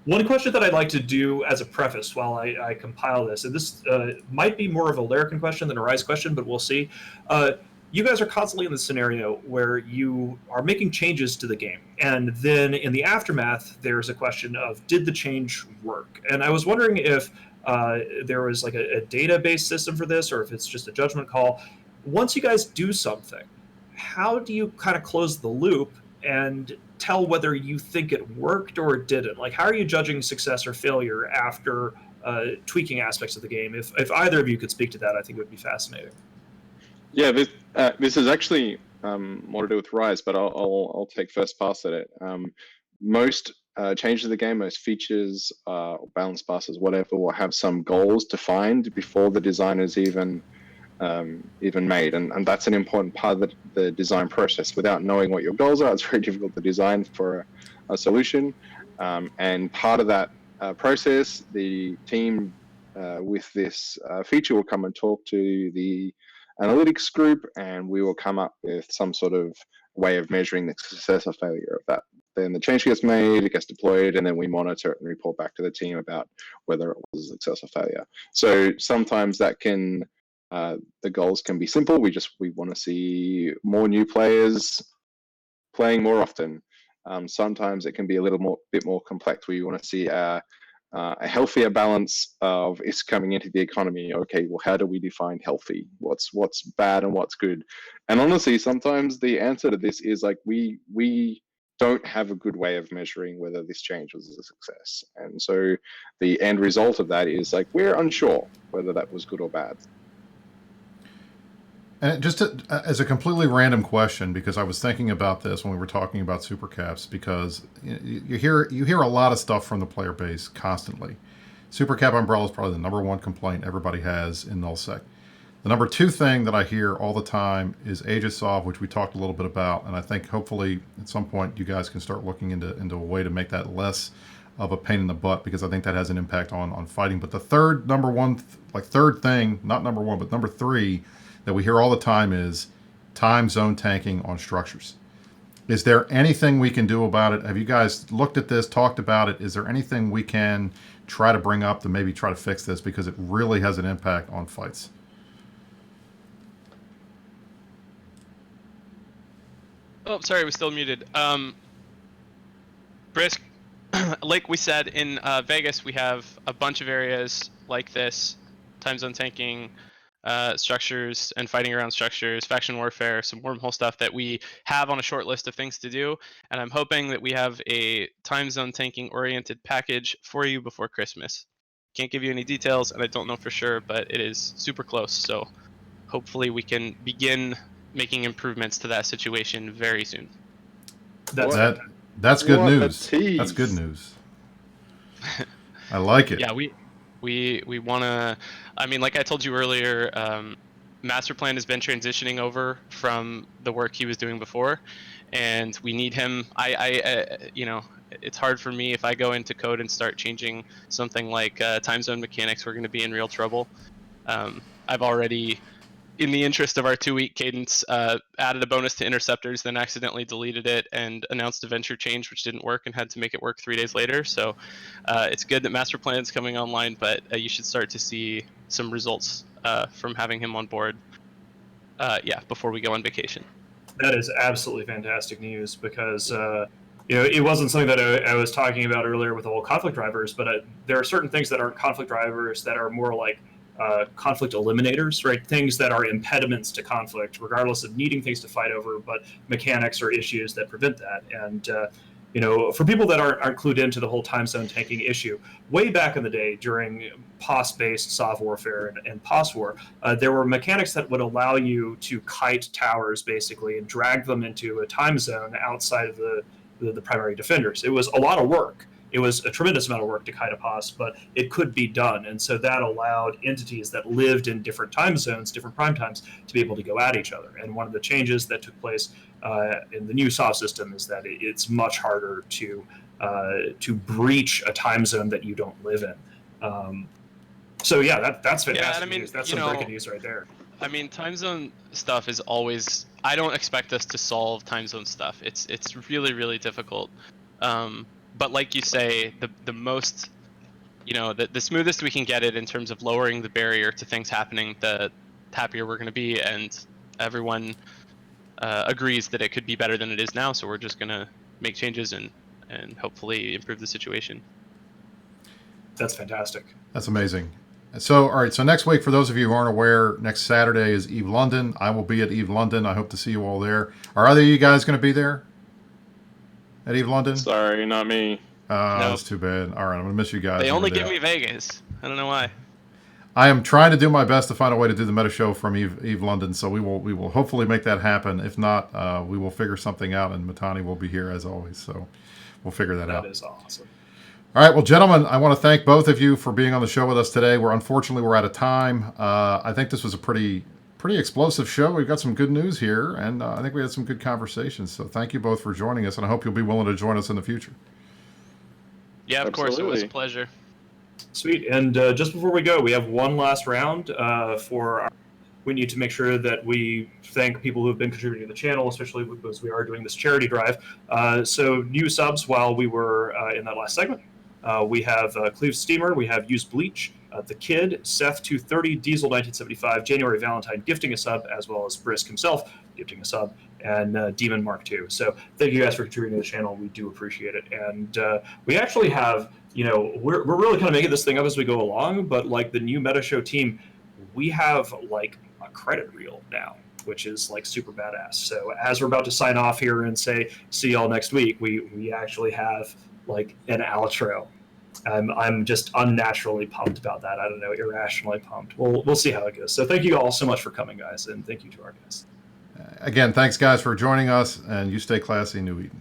One question that I'd like to do as a preface while I compile this, and this might be more of a Larrikin question than a Rise question, but we'll see. You guys are constantly in the scenario where you are making changes to the game, and then in the aftermath, there's a question of, did the change work? And I was wondering if there was like a database system for this, or if it's just a judgment call. Once you guys do something, how do you kind of close the loop and tell whether you think it worked or it didn't? Like, how are you judging success or failure after tweaking aspects of the game? If either of you could speak to that, I think it would be fascinating.
Yeah, this is actually more to do with Rise, but I'll take first pass at it. Most changes to the game, most features, or balance passes, whatever, will have some goals defined before the design is even made, and that's an important part of the design process. Without knowing what your goals are, it's very difficult to design for a solution. And part of that process, the team with this feature will come and talk to the analytics group, and we will come up with some sort of way of measuring the success or failure of that. Then the change gets made, it gets deployed, and then we monitor it and report back to the team about whether it was a success or failure. So sometimes that can, the goals can be simple. We want to see more new players playing more often. Sometimes it can be a bit more complex, where you want to see a healthier balance of is coming into the economy. Okay, well, how do we define healthy? What's bad and what's good? And honestly, sometimes the answer to this is like we don't have a good way of measuring whether this change was a success. And so the end result of that is like we're unsure whether that was good or bad.
And just as a completely random question, because I was thinking about this when we were talking about Supercaps, because you hear a lot of stuff from the player base constantly. Supercap Umbrella is probably the number one complaint everybody has in nullsec. The number two thing that I hear all the time is Aegisolve, which we talked a little bit about, and I think hopefully at some point you guys can start looking into a way to make that less of a pain in the butt, because I think that has an impact on fighting. But the third thing, not number one, but number three, that we hear all the time is time zone tanking on structures. Is there anything we can do about it? Have you guys looked at this, talked about it? Is there anything we can try to bring up to maybe try to fix this, because it really has an impact on fights?
Oh, sorry, I was still muted. Brisk, like we said, in Vegas, we have a bunch of areas like this, time zone tanking, structures and fighting around structures, faction warfare, some wormhole stuff that we have on a short list of things to do. And I'm hoping that we have a time zone tanking oriented package for you before Christmas. Can't give you any details, and I don't know for sure, but it is super close. So hopefully we can begin making improvements to that situation very soon.
That's good news. That's good news. I like it.
Yeah, we want to. I mean, like I told you earlier, Master Plan has been transitioning over from the work he was doing before, and we need him. You know, it's hard for me if I go into code and start changing something like time zone mechanics. We're going to be in real trouble. I've already, in the interest of our 2-week cadence, added a bonus to interceptors, then accidentally deleted it and announced a venture change which didn't work and had to make it work 3 days later. So it's good that Master Plan is coming online, but you should start to see some results from having him on board. Before we go on vacation.
That is absolutely fantastic news because you know, it wasn't something that I was talking about earlier with the whole conflict drivers, but there are certain things that aren't conflict drivers that are more like conflict eliminators, right? Things that are impediments to conflict, regardless of needing things to fight over, but mechanics or issues that prevent that. And you know, for people that aren't clued into the whole time zone tanking issue, way back in the day during POS-based SOV warfare and POS war, there were mechanics that would allow you to kite towers basically and drag them into a time zone outside of the primary defenders. It was a lot of work. It was a tremendous amount of work to kite a POS, but it could be done. And so that allowed entities that lived in different time zones, different prime times, to be able to go at each other. And one of the changes that took place in the new SOV system is that it's much harder to breach a time zone that you don't live in. So yeah, that's fantastic news. That's some breaking news right there.
I mean, time zone stuff is always. I don't expect us to solve time zone stuff. It's really, really difficult. But like you say, the most, you know, the smoothest we can get it in terms of lowering the barrier to things happening, the happier we're going to be, and everyone agrees that it could be better than it is now. So we're just going to make changes and hopefully improve the situation.
That's fantastic.
That's amazing. So, all right. So next week, for those of you who aren't aware, next Saturday is EVE London. I will be at EVE London. I hope to see you all there. Are either of you guys going to be there at EVE London?
Sorry, not me.
No. That's too bad. All right, I'm going to miss you guys.
They only give me Vegas. I don't know why.
I am trying to do my best to find a way to do the meta show from EVE London, so we will hopefully make that happen. If not, we will figure something out, and Matani will be here as always, so we'll figure that out.
That is awesome.
All right, well, gentlemen, I want to thank both of you for being on the show with us today. Unfortunately, we're out of time. I think this was a pretty explosive show. We've got some good news here, and I think we had some good conversations. So thank you both for joining us, and I hope you'll be willing to join us in the future.
Yeah, of course. It was a pleasure.
Sweet. And just before we go, we have one last round we need to make sure that we thank people who have been contributing to the channel, especially because we are doing this charity drive. So new subs while we were in that last segment. We have Cleve Steamer, we have Use Bleach, The Kid, Seth230, Diesel 1975, January Valentine gifting a sub, as well as Brisk himself gifting a sub, and Demon Mark II. So thank you guys for contributing to the channel. We do appreciate it. And we actually have, you know, we're really kind of making this thing up as we go along, but like the new Meta Show team, we have like a credit reel now, which is like super badass. So as we're about to sign off here and say, see y'all next week, we actually have like an outro. I'm just unnaturally pumped about that. I don't know, irrationally pumped. We'll see how it goes. So thank you all so much for coming, guys, and thank you to our guests.
Again, thanks, guys, for joining us, and you stay classy, New Eden.